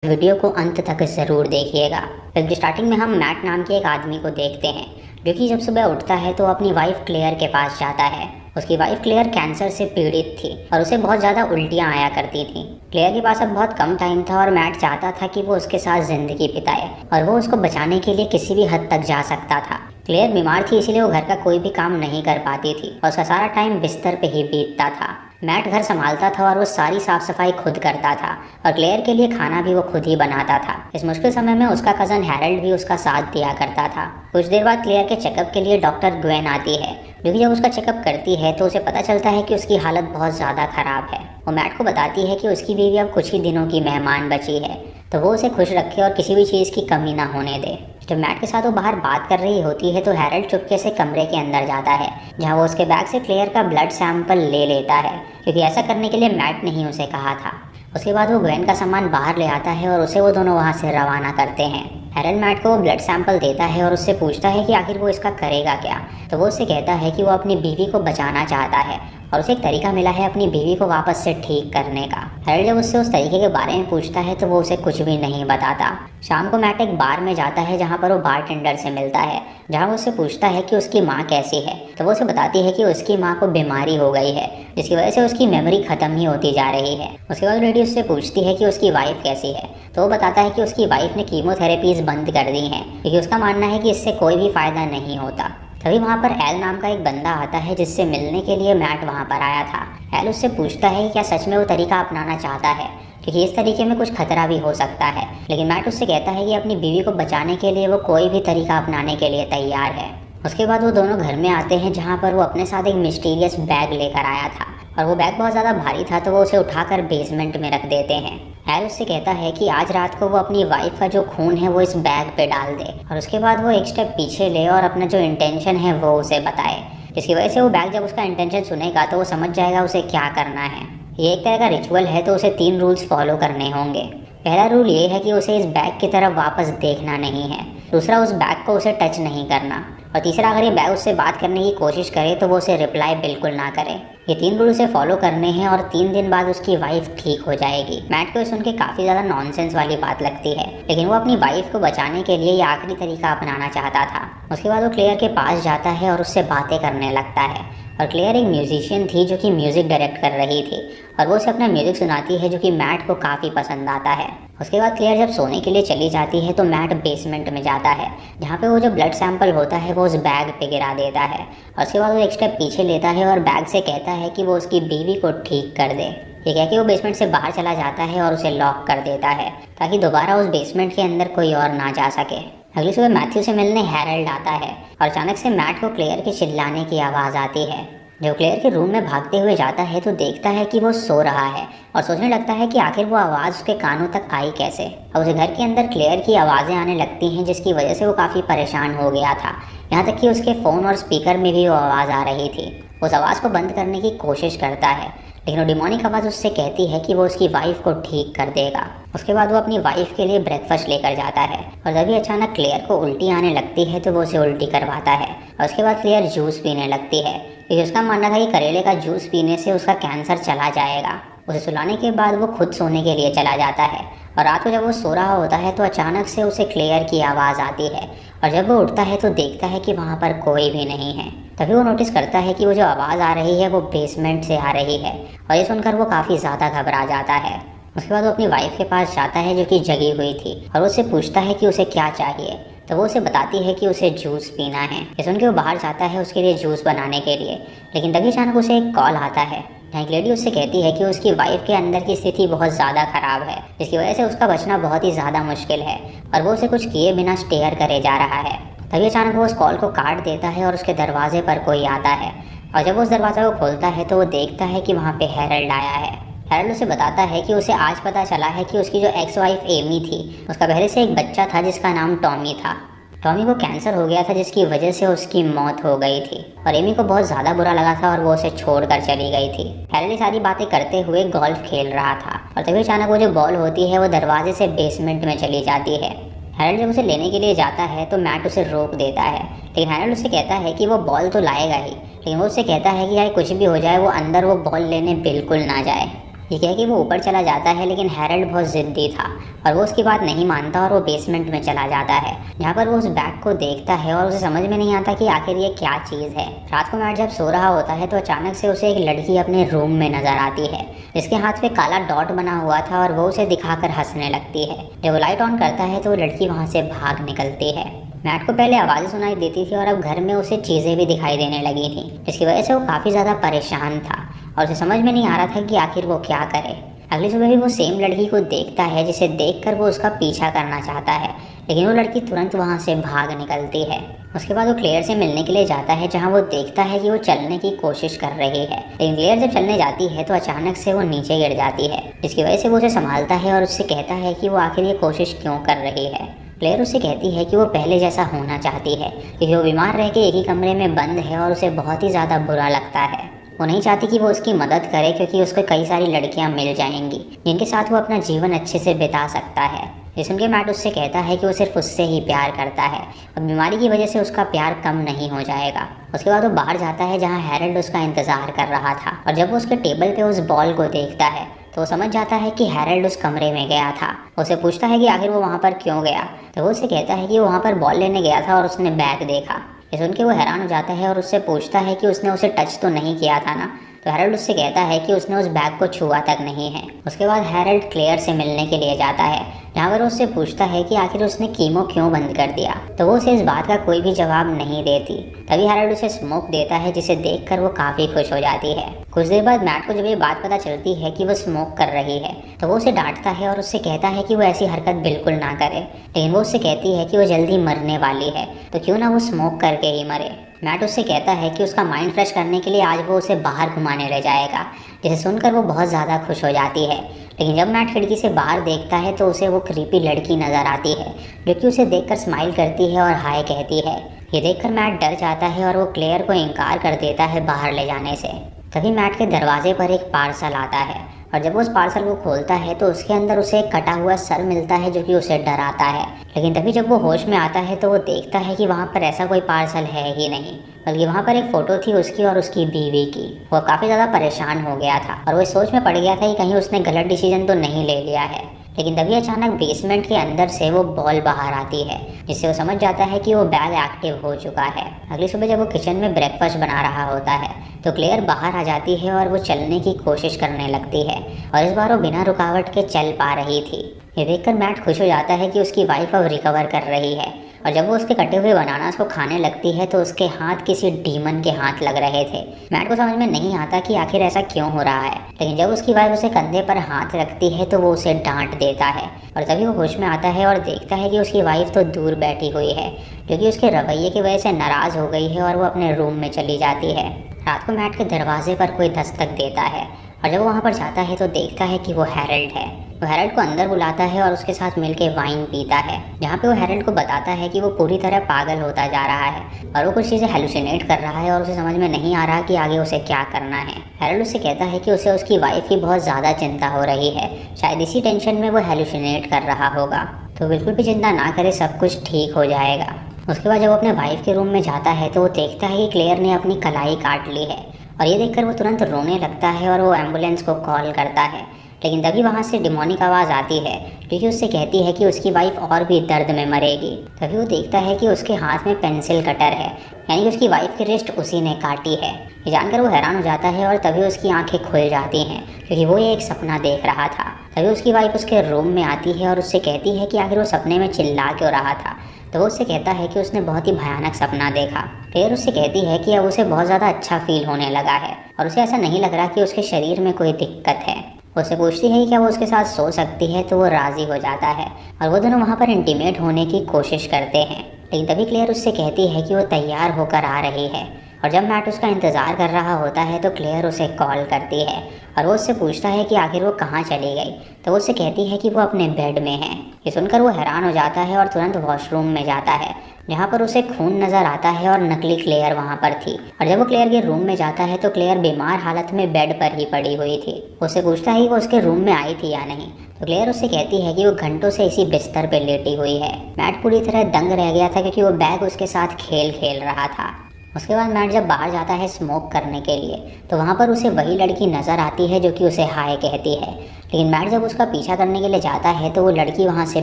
Video को अंत तक ज़रूर देखिएगा। फिल्म स्टार्टिंग में हम मैट नाम के एक आदमी को देखते हैं जो कि जब सुबह उठता है तो अपनी वाइफ क्लेयर के पास जाता है। उसकी वाइफ क्लेयर कैंसर से पीड़ित थी और उसे बहुत ज़्यादा उल्टियाँ आया करती थी। क्लेयर के पास अब बहुत कम टाइम था और मैट चाहता था कि वो उसके साथ ज़िंदगी बिताए और वो उसको बचाने के लिए किसी भी हद तक जा सकता था। क्लेयर बीमार थी, इसीलिए वो घर का कोई भी काम नहीं कर पाती थी और उसका सारा टाइम बिस्तर पे ही बीतता था। मैट घर संभालता था और वो सारी साफ सफाई खुद करता था और क्लेयर के लिए खाना भी वो खुद ही बनाता था। इस मुश्किल समय में उसका कज़न हैरल्ड भी उसका साथ दिया करता था। कुछ देर बाद क्लेयर के चेकअप के लिए डॉक्टर ग्वेन आती है, जो कि जब उसका चेकअप करती है तो उसे पता चलता है कि उसकी हालत बहुत ज़्यादा ख़राब है। वो मैट को बताती है कि उसकी बीवी अब कुछ ही दिनों की मेहमान बची है, तो वो उसे खुश रखे और किसी भी चीज़ की कमी ना होने दे। जब मैट के साथ वो बाहर बात कर रही होती है तो हैरल्ड चुपके से कमरे के अंदर जाता है, जहाँ वो उसके बैग से क्लेयर का ब्लड सैंपल ले लेता है, क्योंकि ऐसा करने के लिए मैट ने ही उसे कहा था। उसके बाद वो ग्वेन का सामान बाहर ले आता है और उसे वो दोनों वहाँ से रवाना करते हैं। हैरल्ड मैट को वो ब्लड सैंपल देता है और उससे पूछता है कि आखिर वो इसका करेगा क्या। तो वो उससे कहता है कि वो अपनी बीवी को बचाना चाहता है और उसे एक तरीका मिला है अपनी बीवी को वापस से ठीक करने का। हैरल्ड जब उससे उस तरीके के बारे में पूछता है तो वो उसे कुछ भी नहीं बताता। शाम को मैट एक बार में जाता है जहाँ पर वो बारटेंडर से मिलता है, जहाँ वो उससे पूछता है कि उसकी माँ कैसी है। तो वो उसे बताती है कि उसकी माँ को बीमारी हो गई है, जिसकी वजह से उसकी मेमोरी ख़त्म ही होती जा रही है। उसके बाद लेडी उससे पूछती है कि उसकी वाइफ कैसी है, तो वो बताता है कि उसकी वाइफ ने कीमोथेरेपीज़ बंद कर दी हैं, क्योंकि उसका मानना है कि इससे कोई भी फ़ायदा नहीं होता। तभी वहाँ पर एल नाम का एक बंदा आता है, जिससे मिलने के लिए मैट वहाँ पर आया था। एल उससे पूछता है कि क्या सच में वो तरीका अपनाना चाहता है, क्योंकि इस तरीके में कुछ खतरा भी हो सकता है। लेकिन मैट उससे कहता है कि अपनी बीवी को बचाने के लिए वो कोई भी तरीका अपनाने के लिए तैयार है। उसके बाद वो दोनों घर में आते हैं, जहाँ पर वो अपने साथ एक मिस्टीरियस बैग लेकर आया था और वो बैग बहुत ज़्यादा भारी था, तो वो उसे उठाकर बेसमेंट में रख देते हैं। एल उससे कहता है कि आज रात को वो अपनी वाइफ का जो खून है वो इस बैग पे डाल दे और उसके बाद वो एक स्टेप पीछे ले और अपना जो इंटेंशन है वो उसे बताए, जिसकी वजह से वो बैग जब उसका इंटेंशन सुनेगा तो वो समझ जाएगा उसे क्या करना है। ये एक तरह का रिचुअल है, तो उसे 3 रूल्स फॉलो करने होंगे। पहला रूल ये है कि उसे इस बैग की तरफ वापस देखना नहीं है। दूसरा, उस बैग को उसे टच नहीं करना। और तीसरा, अगर ये बैग उससे बात करने की कोशिश करे तो वो उसे रिप्लाई बिल्कुल ना करे। ये 3 रूल उसे फॉलो करने हैं और 3 दिन बाद उसकी वाइफ ठीक हो जाएगी। मैट को सुन के काफ़ी ज़्यादा नॉनसेंस वाली बात लगती है, लेकिन वो अपनी वाइफ को बचाने के लिए ये आखिरी तरीका अपनाना चाहता था। उसके बाद वो क्लेयर के पास जाता है और उससे बातें करने लगता है। और क्लेयर एक म्यूजिशियन थी जो कि म्यूज़िक डायरेक्ट कर रही थी और वो उसे अपना म्यूज़िक सुनाती है, जो कि मैट को काफ़ी पसंद आता है। उसके बाद क्लेयर जब सोने के लिए चली जाती है तो मैट बेसमेंट में जाता है, जहाँ पे वो जो ब्लड सैंपल होता है वो उस बैग पे गिरा देता है। और उसके बाद वो एक स्टेप पीछे लेता है और बैग से कहता है कि वो उसकी बीवी को ठीक कर दे। ये कह के वो बेसमेंट से बाहर चला जाता है और उसे लॉक कर देता है, ताकि दोबारा उस बेसमेंट के अंदर कोई और ना जा सके। अगली सुबह मैथ्यू से मिलने हैरल्ड आता है और अचानक से मैट को क्लेयर के चिल्लाने की आवाज़ आती है। जब क्लेयर के रूम में भागते हुए जाता है तो देखता है कि वो सो रहा है और सोचने लगता है कि आखिर वो आवाज़ उसके कानों तक आई कैसे। और उसे घर के अंदर क्लेयर की आवाज़ें आने लगती हैं, जिसकी वजह से वो काफ़ी परेशान हो गया था। यहाँ तक कि उसके फ़ोन और स्पीकर में भी वो आवाज़ आ रही थी। उस आवाज़ को बंद करने की कोशिश करता है, लेकिन वो डिमोनिक आवाज़ उससे कहती है कि वो उसकी वाइफ को ठीक कर देगा। उसके बाद वो अपनी वाइफ के लिए ब्रेकफास्ट लेकर जाता है और तभी अचानक क्लेयर को उल्टी आने लगती है, तो वो उसे उल्टी करवाता है। और उसके बाद क्लेयर जूस पीने लगती है, क्योंकि उसका मानना था कि करेले का जूस पीने से उसका कैंसर चला जाएगा। उसे सुलाने के बाद वो खुद सोने के लिए चला जाता है और रात को जब वो सो रहा होता है तो अचानक से उसे क्लेयर की आवाज़ आती है और जब वो उठता है तो देखता है कि वहाँ पर कोई भी नहीं है। तभी वो नोटिस करता है कि वो जो आवाज़ आ रही है वो बेसमेंट से आ रही है और ये सुनकर वो काफ़ी ज़्यादा घबरा जाता है। उसके बाद वो अपनी वाइफ के पास जाता है, जो कि जगी हुई थी, और उससे पूछता है कि उसे क्या चाहिए। तो वो उसे बताती है कि उसे जूस पीना है। ये सुन के वो बाहर जाता है उसके लिए जूस बनाने के लिए, लेकिन तभी अचानक उसे एक कॉल आता है, जहाँ एक लेडी उससे कहती है कि उसकी वाइफ के अंदर की स्थिति बहुत ज़्यादा ख़राब है, जिसकी वजह से उसका बचना बहुत ही ज़्यादा मुश्किल है और वो उसे कुछ किए बिना स्टेयर करे जा रहा है। तभी अचानक वो उस कॉल को काट देता है और उसके दरवाजे पर कोई आता है और जब वो उस दरवाज़ा को खोलता है तो वो देखता है कि वहाँ पे हैरल्ड आया है। हैरल्ड उसे बताता है कि उसे आज पता चला है कि उसकी जो एक्स वाइफ एमी थी, उसका पहले से एक बच्चा था जिसका नाम टॉमी था। टॉमी को कैंसर हो गया था, जिसकी वजह से उसकी मौत हो गई थी और एमी को बहुत ज़्यादा बुरा लगा था और वो उसे छोड़कर चली गई थी। हैरल्ड सारी बातें करते हुए गोल्फ खेल रहा था और तभी अचानक वो जो बॉल होती है वो दरवाजे से बेसमेंट में चली जाती है। हैरल्ड जब उसे लेने के लिए जाता है तो मैट उसे रोक देता है, लेकिन हैरल्ड उससे कहता है कि वो बॉल तो लाएगा ही, लेकिन वो उससे कहता है कि चाहे कुछ भी हो जाए वो अंदर वो बॉल लेने बिल्कुल ना जाए। ये कह के वो ऊपर चला जाता है, लेकिन हैरल्ड बहुत ज़िद्दी था और वो उसकी बात नहीं मानता और वो बेसमेंट में चला जाता है, जहाँ पर वो उस बैग को देखता है और उसे समझ में नहीं आता कि आखिर ये क्या चीज़ है। रात को मैट जब सो रहा होता है तो अचानक से उसे एक लड़की अपने रूम में नजर आती है, जिसके हाथ पे काला डॉट बना हुआ था और वो उसे दिखाकर हंसने लगती है। जब वो लाइट ऑन करता है तो वो लड़की वहाँ से भाग निकलती है। मैट को पहले आवाज़ें सुनाई देती थी और अब घर में उसे चीज़ें भी दिखाई देने लगी थी, जिसकी वजह से वो काफ़ी ज़्यादा परेशान था और उसे समझ में नहीं आ रहा था कि आखिर वो क्या करे। अगली सुबह भी वो सेम लड़की को देखता है, जिसे देखकर वो उसका पीछा करना चाहता है, लेकिन वो लड़की तुरंत वहाँ से भाग निकलती है। उसके बाद वो क्लेयर से मिलने के लिए जाता है, जहाँ वो देखता है कि वो चलने की कोशिश कर रही है, लेकिन क्लेयर जब चलने जाती है तो अचानक से वो नीचे गिर जाती है, जिसकी वजह से वो उसे संभालता है और उससे कहता है कि वो आखिर ये कोशिश क्यों कर रही है। क्लेयर उससे कहती है कि वो पहले जैसा होना चाहती है, क्योंकि वो बीमार रह के एक ही कमरे में बंद है और उसे बहुत ही ज़्यादा बुरा लगता है। वो नहीं चाहती कि वो उसकी मदद करे, क्योंकि उसको कई सारी लड़कियां मिल जाएंगी जिनके साथ वो अपना जीवन अच्छे से बिता सकता है। ये सुन के मैट उससे कहता है कि वो सिर्फ उससे ही प्यार करता है और बीमारी की वजह से उसका प्यार कम नहीं हो जाएगा। उसके बाद वो बाहर जाता है, जहाँ हैरल्ड उसका इंतज़ार कर रहा था, और जब वो उसके टेबल पे उस बॉल को देखता है तो वो समझ जाता है कि हैरल्ड उस कमरे में गया था। उसे पूछता है कि आखिर वो वहाँ पर क्यों गया, तो वो उसे कहता है कि वो वहाँ पर बॉल लेने गया था और उसने बैग देखा। ये सुन के वो हैरान हो जाता है और उससे पूछता है कि उसने उसे टच तो नहीं किया था ना, तो हैरल्ड उससे कहता है कि उसने उस बैग को छुआ तक नहीं है। उसके बाद हैरल्ड क्लेयर से मिलने के लिए जाता है, जहाँ पर उससे पूछता है कि आखिर उसने कीमो क्यों बंद कर दिया, तो वो उसे इस बात का कोई भी जवाब नहीं देती। तभी हैरल्ड उसे स्मोक देता है, जिसे देखकर वो काफ़ी खुश हो जाती है। कुछ देर बाद मैट को जब ये बात पता चलती है कि वो स्मोक कर रही है, तो वो उसे डांटता है और उससे कहता है कि वो ऐसी हरकत बिल्कुल ना करे, लेकिन वो उससे कहती है कि वो जल्दी मरने वाली है, तो क्यों ना वो स्मोक करके ही मरे। मैट उससे कहता है कि उसका माइंड फ्रेश करने के लिए आज वो उसे बाहर घुमाने ले जाएगा, जिसे सुनकर वो बहुत ज़्यादा खुश हो जाती है। लेकिन जब मैट खिड़की से बाहर देखता है तो उसे वो क्रीपी लड़की नज़र आती है, जो कि उसे देखकर स्माइल करती है और हाय कहती है। ये देखकर मैट डर जाता है और वो क्लेयर को इनकार कर देता है बाहर ले जाने से। तभी मैट के दरवाजे पर एक पार्सल आता है, और जब वो उस पार्सल को खोलता है तो उसके अंदर उसे एक कटा हुआ सर मिलता है, जो कि उसे डराता है। लेकिन तभी जब वो होश में आता है तो वो देखता है कि वहाँ पर ऐसा कोई पार्सल है ही नहीं, बल्कि वहाँ पर एक फ़ोटो थी उसकी और उसकी बीवी की। वो काफ़ी ज़्यादा परेशान हो गया था और वो इस सोच में पड़ गया था कि कहीं उसने गलत डिसीजन तो नहीं ले लिया है। लेकिन तभी अचानक बेसमेंट के अंदर से वो बॉल बाहर आती है, जिससे वो समझ जाता है कि वो बैग एक्टिव हो चुका है। अगली सुबह जब वो किचन में ब्रेकफास्ट बना रहा होता है तो क्लेयर बाहर आ जाती है और वो चलने की कोशिश करने लगती है, और इस बार वो बिना रुकावट के चल पा रही थी। ये देखकर मैट खुश हो जाता है कि उसकी वाइफ अब रिकवर कर रही है, और जब वो उसके कटे हुए बनानास को खाने लगती है तो उसके हाथ किसी डीमन के हाथ लग रहे थे। मैट को समझ में नहीं आता कि आखिर ऐसा क्यों हो रहा है, लेकिन जब उसकी वाइफ उसे कंधे पर हाथ रखती है तो वो उसे डांट देता है, और तभी वो होश में आता है और देखता है कि उसकी वाइफ तो दूर बैठी हुई है, जो कि उसके रवैये की वजह से नाराज़ हो गई है, और वो अपने रूम में चली जाती है। रात को मैट के दरवाजे पर कोई दस्तक देता है, और जब वो वहाँ पर जाता है तो देखता है कि वो हैरल्ड है। वो हैरल्ड को अंदर बुलाता है और उसके साथ मिलकर वाइन पीता है, जहाँ पे वो हैरल्ड को बताता है कि वो पूरी तरह पागल होता जा रहा है और वो कुछ चीज़ें हेलुसिनेट कर रहा है और उसे समझ में नहीं आ रहा कि आगे उसे क्या करना है। हैरल्ड उससे कहता है कि उसे उसकी वाइफ की बहुत ज़्यादा चिंता हो रही है, शायद इसी टेंशन में वो हेलुसिनेट कर रहा होगा, तो बिल्कुल भी चिंता ना करे, सब कुछ ठीक हो जाएगा। उसके बाद जब वो अपने वाइफ के रूम में जाता है तो वो देखता है कि क्लेयर ने अपनी कलाई काट ली है, और ये देखकर वो तुरंत रोने लगता है और वो एम्बुलेंस को कॉल करता है। लेकिन तभी वहाँ से डिमोनिक आवाज़ आती है, क्योंकि उससे कहती है कि उसकी वाइफ और भी दर्द में मरेगी। तभी वो देखता है कि उसके हाथ में पेंसिल कटर है, यानी कि उसकी वाइफ की रिस्ट उसी ने काटी है। ये जानकर वो हैरान हो जाता है और तभी उसकी आंखें खुल जाती हैं, क्योंकि वो ये एक सपना देख रहा था। तभी उसकी वाइफ उसके रूम में आती है और उससे कहती है कि आखिर वो सपने में चिल्ला क्यों रहा था, तो वो उससे कहता है कि उसने बहुत ही भयानक सपना देखा। फिर उससे कहती है कि अब उसे बहुत ज़्यादा अच्छा फील होने लगा है और उसे ऐसा नहीं लग रहा कि उसके शरीर में कोई दिक्कत है। उससे पूछती है कि क्या वो उसके साथ सो सकती है, तो वो राज़ी हो जाता है और वो दोनों वहाँ पर इंटीमेट होने की कोशिश करते हैं। लेकिन तभी क्लेयर उससे कहती है कि वो तैयार होकर आ रही है, और जब मैट उसका इंतज़ार कर रहा होता है तो क्लेयर उसे कॉल करती है और वो उससे पूछता है कि आखिर वो कहाँ चली गई, तो वो उससे कहती है कि वो अपने बेड में है। ये सुनकर वो हैरान हो जाता है और तुरंत वॉशरूम में जाता है, जहाँ पर उसे खून नज़र आता है और नकली क्लेयर वहाँ पर थी। और जब वो क्लेयर के रूम में जाता है तो क्लेयर बीमार हालत में बेड पर ही पड़ी हुई थी। उससे पूछता है कि वो उसके रूम में आई थी या नहीं, तो क्लेयर उससे कहती है कि वो घंटों से इसी बिस्तर पर लेटी हुई है। मैट पूरी तरह दंग रह गया था, क्योंकि वो बैग उसके साथ खेल खेल रहा था। उसके बाद मैट जब बाहर जाता है स्मोक करने के लिए तो वहाँ पर उसे वही लड़की नज़र आती है जो कि उसे हाय कहती है। लेकिन मैट जब उसका पीछा करने के लिए जाता है तो वो लड़की वहाँ से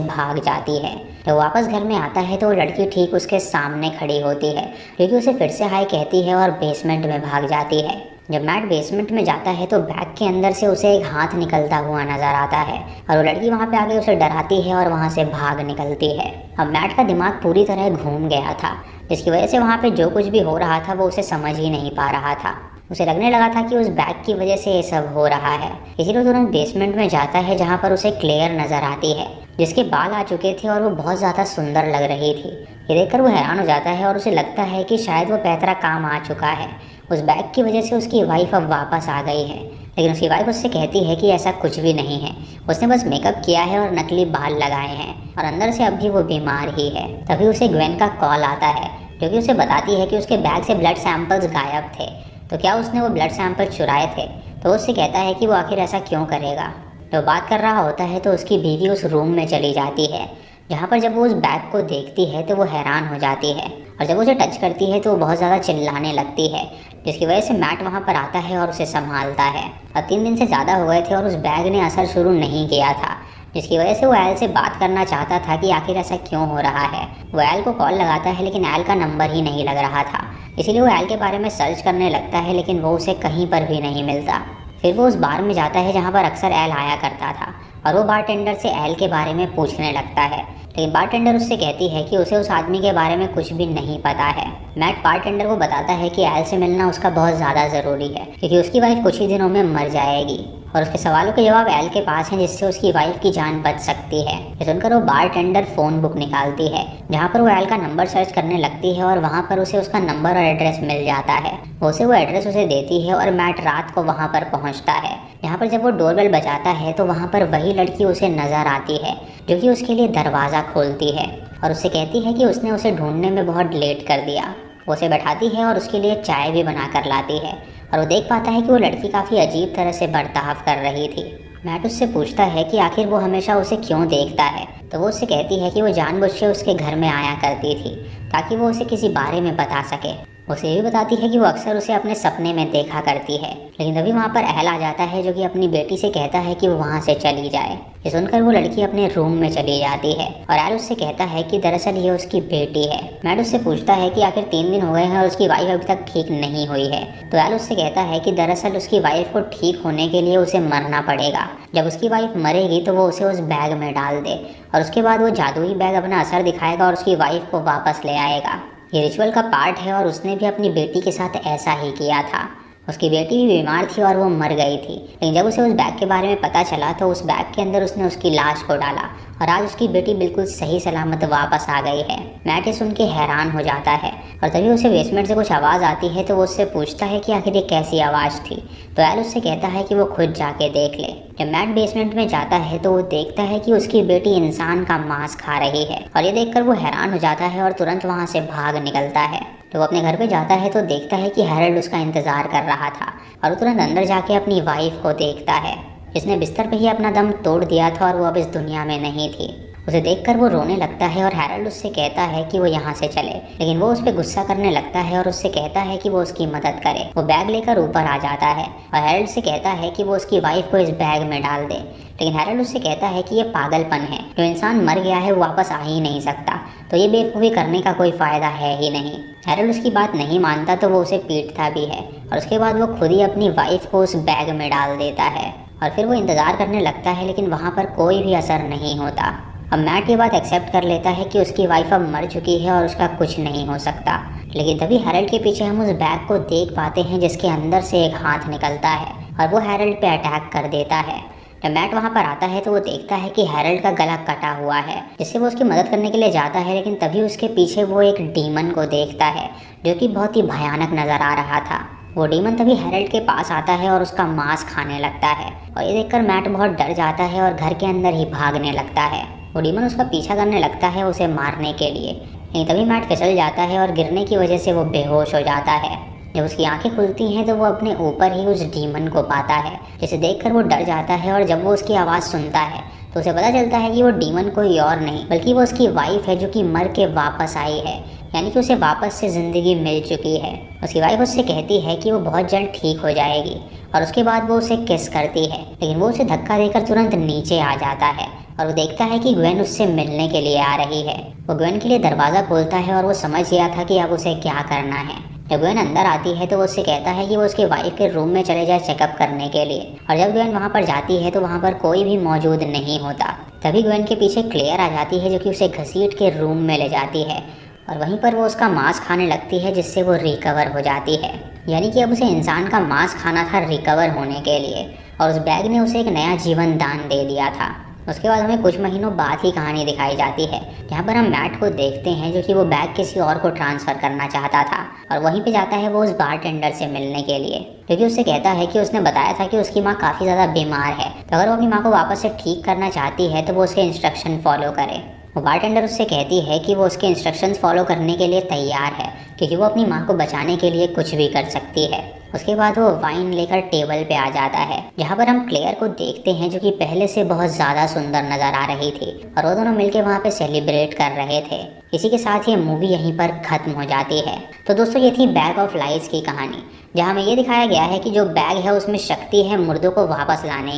भाग जाती है। जब वापस घर में आता है तो वो लड़की ठीक उसके सामने खड़ी होती है, क्योंकि उसे फिर से हाय कहती है और बेसमेंट में भाग जाती है। जब मैट बेसमेंट में जाता है तो बैग के अंदर से उसे एक हाथ निकलता हुआ नजर आता है और वो लड़की वहाँ पे आके उसे डराती है और वहाँ से भाग निकलती है। अब मैट का दिमाग पूरी तरह घूम गया था, जिसकी वजह से वहाँ पे जो कुछ भी हो रहा था वो उसे समझ ही नहीं पा रहा था। उसे लगने लगा था कि उस बैग की वजह से ये सब हो रहा है, इसीलिए तुरंत बेसमेंट में जाता है जहाँ पर उसे क्लेयर नज़र आती है, जिसके बाल आ चुके थे और वो बहुत ज़्यादा सुंदर लग रही थी। ये देखकर वो हैरान हो जाता है और उसे लगता है कि शायद वो पैतरा काम आ चुका है। उस बैग की वजह से उसकी वाइफ अब वापस आ गई है, लेकिन उसकी वाइफ उससे कहती है कि ऐसा कुछ भी नहीं है, उसने बस मेकअप किया है और नकली बाल लगाए हैं और अंदर से अब भी वो बीमार ही है। तभी उसे ग्वेन का कॉल आता है, जो कि उसे बताती है कि उसके बैग से ब्लड सैंपल्स गायब थे, तो क्या उसने वो ब्लड सैंपल चुराए थे। तो उससे कहता है कि वो आखिर ऐसा क्यों करेगा। जब बात कर रहा होता है तो उसकी बीवी उस रूम में चली जाती है, जहाँ पर जब वो उस बैग को देखती है तो वो हैरान हो जाती है और जब उसे टच करती है तो वो बहुत ज़्यादा चिल्लाने लगती है, जिसकी वजह से मैट वहाँ पर आता है और उसे संभालता है। अब 3 दिन से ज़्यादा हो गए थे और उस बैग ने असर शुरू नहीं किया था, जिसकी वजह से वो एल से बात करना चाहता था कि आखिर ऐसा क्यों हो रहा है। वो एल को कॉल लगाता है लेकिन एल का नंबर ही नहीं लग रहा था, इसीलिए वो एल के बारे में सर्च करने लगता है, लेकिन वो उसे कहीं पर भी नहीं मिलता। फिर वो उस बार में जाता है जहाँ पर अक्सर एल आया करता था और वो बारटेंडर से एल के बारे में पूछने लगता है, लेकिन बारटेंडर उससे कहती है कि उसे उस आदमी के बारे में कुछ भी नहीं पता है। मैट बारटेंडर को बताता है कि एल से मिलना उसका बहुत ज़्यादा ज़रूरी है, क्योंकि उसकी वाइफ कुछ ही दिनों में मर जाएगी और उसके सवालों के जवाब एल के पास हैं, जिससे उसकी वाइफ की जान बच सकती है। ये सुनकर वो बारटेंडर फ़ोन बुक निकालती है, जहाँ पर वो एल का नंबर सर्च करने लगती है और वहाँ पर उसे उसका नंबर और एड्रेस मिल जाता है। उसे वो एड्रेस उसे देती है और मैट रात को वहाँ पर पहुँचता है। यहाँ पर जब वो डोरबेल बजाता है तो वहाँ पर वही लड़की उसे नज़र आती है, जो कि उसके लिए दरवाज़ा खोलती है और उससे कहती है कि उसने उसे ढूंढने में बहुत लेट कर दिया। वो उसे बैठाती है और उसके लिए चाय भी बना कर लाती है और वो देख पाता है कि वो लड़की काफ़ी अजीब तरह से बर्ताव कर रही थी। मैट उससे पूछता है कि आखिर वो हमेशा उसे क्यों देखता है, तो वो उससे कहती है कि वो जानबूझ के उसके घर में आया करती थी ताकि वो उसे किसी बारे में बता सके। उसे भी बताती है कि वो अक्सर उसे अपने सपने में देखा करती है, लेकिन तभी वहाँ पर एल आ जाता है, जो कि अपनी बेटी से कहता है कि वो वहाँ से चली जाए। ये सुनकर वो लड़की अपने रूम में चली जाती है और एल उससे कहता है कि दरअसल ये उसकी बेटी है। मैट उससे पूछता है कि आखिर 3 दिन हो गए हैं और उसकी वाइफ अभी तक ठीक नहीं हुई है, तो एल उससे कहता है कि दरअसल उसकी वाइफ को ठीक होने के लिए उसे मरना पड़ेगा। जब उसकी वाइफ मरेगी तो वो उसे उस बैग में डाल दे और उसके बाद वो जादुई बैग अपना असर दिखाएगा और उसकी वाइफ को वापस ले आएगा। ये रिचुअल का पार्ट है और उसने भी अपनी बेटी के साथ ऐसा ही किया था। उसकी बेटी भी बीमार थी और वो मर गई थी, लेकिन जब उसे उस बैग के बारे में पता चला तो उस बैग के अंदर उसने उसकी लाश को डाला और आज उसकी बेटी बिल्कुल सही सलामत वापस आ गई है। मैट ये सुन के हैरान हो जाता है और तभी उसे बेसमेंट से कुछ आवाज़ आती है, तो वो उससे पूछता है कि आखिर ये कैसी आवाज़ थी, तो एल उससे कहता है कि वो खुद जाके देख ले। जब मैट बेसमेंट में जाता है तो वो देखता है कि उसकी बेटी इंसान का मांस खा रही है और ये देखकर वो हैरान हो जाता है और तुरंत वहाँ से भाग निकलता है। तो वो अपने घर पे जाता है तो देखता है कि हैरल्ड उसका इंतज़ार कर रहा था और वो तुरंत अंदर जाके अपनी वाइफ को देखता है, जिसने बिस्तर पे ही अपना दम तोड़ दिया था और वो अब इस दुनिया में नहीं थी। उसे देखकर वो रोने लगता है और हैरल्ड उससे कहता है कि वो यहाँ से चले, लेकिन वो उस पर गुस्सा करने लगता है और उससे कहता है कि वो उसकी मदद करे। वो बैग लेकर ऊपर आ जाता है और हैरल्ड से कहता है कि वो उसकी वाइफ को इस बैग में डाल दे, लेकिन हैरल्ड उससे कहता है कि ये पागलपन है, जो इंसान मर गया है वो वापस आ ही नहीं सकता, तो ये बेवकूफ़ी करने का कोई फ़ायदा है ही नहीं। हैरल्ड उसकी बात नहीं मानता तो वो उसे पीटता भी है और उसके बाद वो खुद ही अपनी वाइफ को उस बैग में डाल देता है और फिर वो इंतज़ार करने लगता है, लेकिन वहाँ पर कोई भी असर नहीं होता। अब मैट ये बात एक्सेप्ट कर लेता है कि उसकी वाइफ अब मर चुकी है और उसका कुछ नहीं हो सकता, लेकिन तभी हैरल्ड के पीछे हम उस बैग को देख पाते हैं, जिसके अंदर से एक हाथ निकलता है और वो हैरल्ड पे अटैक कर देता है। जब मैट वहाँ पर आता है तो वो देखता है कि हैरल्ड का गला कटा हुआ है, जिससे वो उसकी मदद करने के लिए जाता है, लेकिन तभी उसके पीछे वो एक डीमन को देखता है, जो कि बहुत ही भयानक नज़र आ रहा था। वो डीमन तभी हैरल्ड के पास आता है और उसका मांस खाने लगता है और ये देखकर मैट बहुत डर जाता है और घर के अंदर ही भागने लगता है। वो डीमन उसका पीछा करने लगता है उसे मारने के लिए, लेकिन तभी मैट फिसल जाता है और गिरने की वजह से वो बेहोश हो जाता है। जब उसकी आंखें खुलती हैं तो वो अपने ऊपर ही उस डीमन को पाता है, जिसे देखकर वो डर जाता है और जब वो उसकी आवाज़ सुनता है तो उसे पता चलता है कि वो डीमन कोई और नहीं बल्कि वो उसकी वाइफ है जो कि मर के वापस आई है, यानी कि उसे वापस से ज़िंदगी मिल चुकी है। उसकी वाइफ उससे कहती है कि वो बहुत जल्द ठीक हो जाएगी और उसके बाद वो उसे किस करती है, लेकिन वो उसे धक्का देकर तुरंत नीचे आ जाता है और वो देखता है कि ग्वेन उससे मिलने के लिए आ रही है। वो ग्वेन के लिए दरवाज़ा खोलता है और वो समझ गया था कि अब उसे क्या करना है। जब ग्वेन अंदर आती है तो वो उससे कहता है कि वो उसके वाइफ के रूम में चले जाए चेकअप करने के लिए, और जब ग्वेन वहाँ पर जाती है तो वहाँ पर कोई भी मौजूद नहीं होता। तभी ग्वेन के पीछे क्लेयर आ जाती है जो कि उसे घसीट के रूम में ले जाती है और वहीं पर वो उसका मांस खाने लगती है जिससे वो रिकवर हो जाती है, यानी कि अब उसे इंसान का मांस खाना था रिकवर होने के लिए, और उस बैग ने उसे एक नया जीवन दान दे दिया था। उसके बाद हमें कुछ महीनों बाद की कहानी दिखाई जाती है जहाँ पर हम मैट को देखते हैं जो कि वो बैग किसी और को ट्रांसफ़र करना चाहता था और वहीं पे जाता है वो उस बारटेंडर से मिलने के लिए, क्योंकि उससे कहता है कि उसने बताया था कि उसकी माँ काफ़ी ज़्यादा बीमार है, तो अगर वो अपनी माँ को वापस से ठीक करना चाहती है तो वो उसके इंस्ट्रक्शन फॉलो करे। वो बारटेंडर उससे कहती है कि वो उसके इंस्ट्रक्शंस फॉलो करने के लिए तैयार है क्योंकि वो अपनी माँ को बचाने के लिए कुछ भी कर सकती है। उसके बाद वो वाइन लेकर टेबल पे आ जाता है जहाँ पर हम क्लेयर को देखते हैं जो कि पहले से बहुत ज़्यादा सुंदर नज़र आ रही थी और वो दोनों मिलकर वहाँ पे सेलिब्रेट कर रहे थे। इसी के साथ ये मूवी यहीं पर ख़त्म हो जाती है। तो दोस्तों ये थी बैग ऑफ लाइज की कहानी, जहाँ हमें ये दिखाया गया है कि जो बैग है उसमें शक्ति है मुर्दों को वापस लाने